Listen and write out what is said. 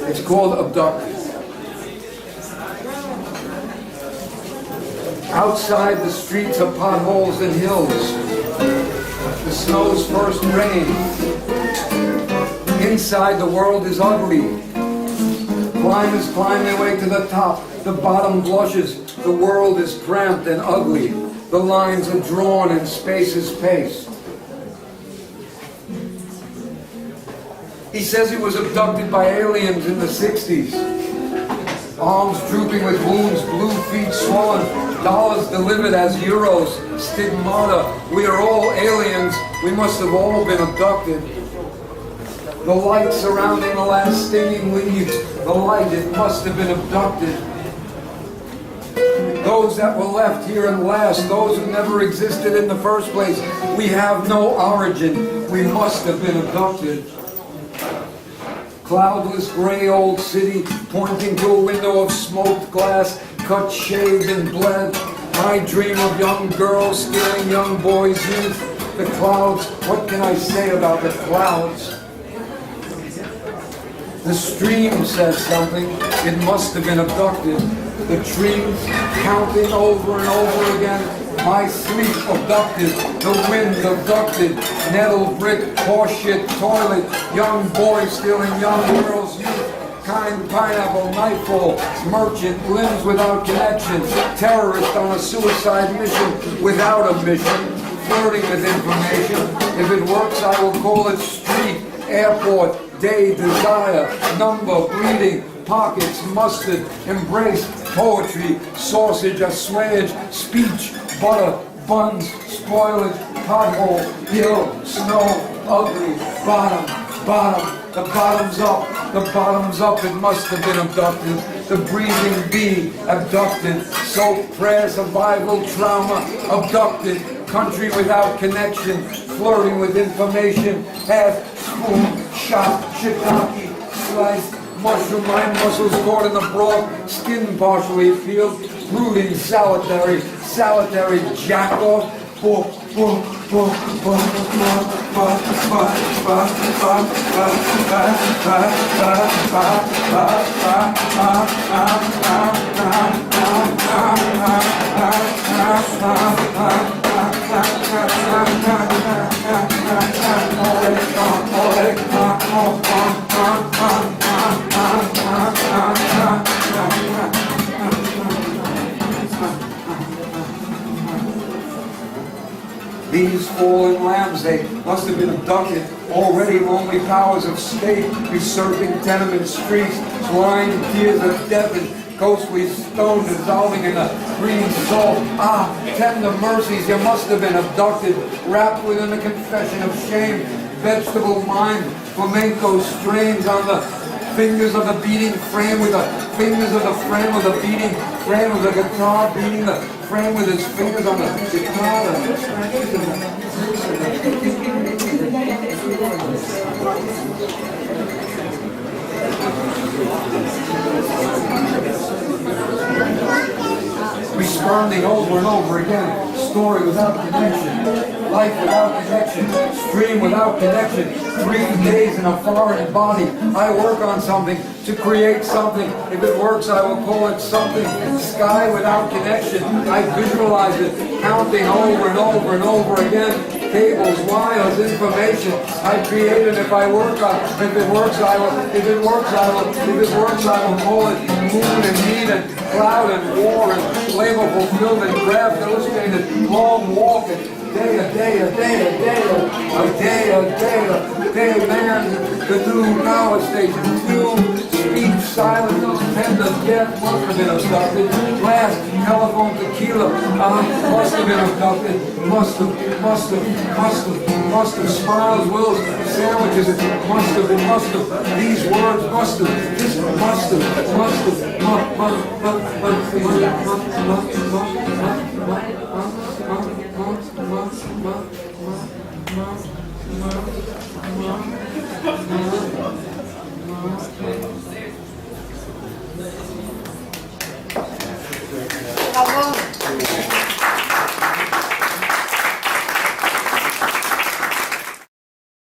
It's called abducted. Outside, the streets are potholes and hills. The snow's first rain. Inside, the world is ugly. Climbers climb their way to the top. The bottom blushes. The world is cramped and ugly. The lines are drawn and space is paced. He says he was abducted by aliens in the 60s. Arms drooping with wounds, blue feet swollen, dollars delivered as euros, stigmata. We are all aliens. We must have all been abducted. The light surrounding the last stinging leaves. The light, it must have been abducted. Those that were left here and last, those who never existed in the first place. We have no origin. We must have been abducted. Cloudless gray old city, pointing to a window of smoked glass, cut, shaved, and bled. I dream of young girls stealing young boys' youth. The clouds, what can I say about the clouds? The stream says something. It must have been abducted. The trees counting over and over again. My sleep abducted. The wind abducted. Nettle brick, horseshit, toilet. Young boys stealing young girls' youth. Kind pineapple, nightfall. Merchant, limbs without connection. Terrorist on a suicide mission without a mission. Flirting with information. If it works, I will call it street, airport, day, desire, number, bleeding, pockets, mustard, embrace, poetry, sausage, assuage, speech, butter, buns, spoilage, pothole, hill, snow, ugly, bottom, bottom, the bottom's up, the bottom's up, it must have been abducted. The breathing bee, abducted, soap, prayer, survival, trauma, abducted, country without connection, flirting with information, half spoon, shot, shiitake, sliced, mushroom, mind muscles caught in the broth, skin partially peeled, brooding, solitary, jack off, These fallen lambs, they must have been abducted. Already lonely powers of state, usurping tenement streets, blind tears of death and ghostly stone dissolving in a green soul. Ah, tender mercies, you must have been abducted, wrapped within a confession of shame. Vegetable mind, flamenco strains on the fingers of the beating frame with the fingers of the frame of the beating frame of the guitar, beating the frame with his fingers on the guitar. Responding over and over again, story without connection, life without connection, stream without connection, 3 days in a foreign body. I work on something to create something. If it works, I will call it something. Sky without connection, I visualize it, counting over and over and over again. Cables, wires, information. I create it. If I work on it, if it works, I will. If it works, I will. If it works, I will call it moon and heat and cloud and war and label fulfillment, craft illustrated, long walk and day, a day, a day, a day, a day, a day, a day, man, the new power station, new speech, silence, tender death, must have been abducted, last telephone tequila, must have been abducted, must have, smiles, wills, sandwiches, must have, these words must have, this must have, must have,